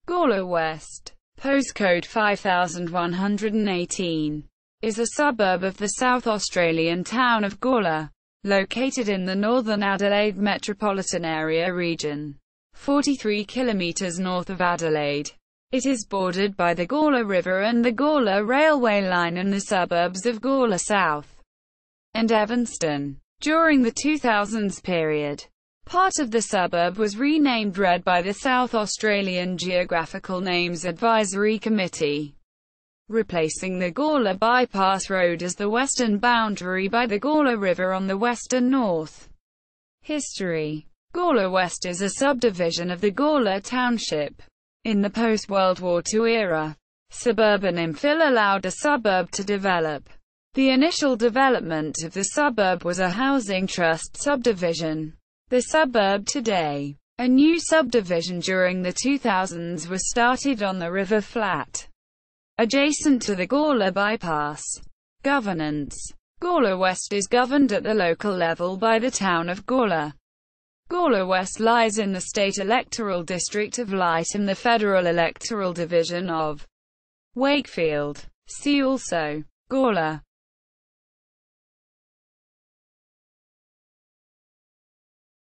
Gawler West, postcode 5118, is a suburb of the South Australian town of Gawler, located in the northern Adelaide metropolitan area region, 43 kilometres north of Adelaide. It is bordered by the Gawler River and the Gawler railway line and the suburbs of Gawler South and Evanston. During the 2000s period, part of the suburb was renamed Reid by the South Australian Geographical Names Advisory Committee, replacing the Gawler Bypass Road as the western boundary by the Gawler River on the west and north. History. Gawler West is a subdivision of the Gawler Township. In the post-World War II era, suburban infill allowed a suburb to develop. The initial development of the suburb was a housing trust subdivision. The suburb today, a new subdivision during the 2000s, was started on the river flat, adjacent to the Gawler Bypass. Governance. Gawler West is governed at the local level by the town of Gawler. Gawler West lies in the state electoral district of Light and the federal electoral division of Wakefield. See also Gawler.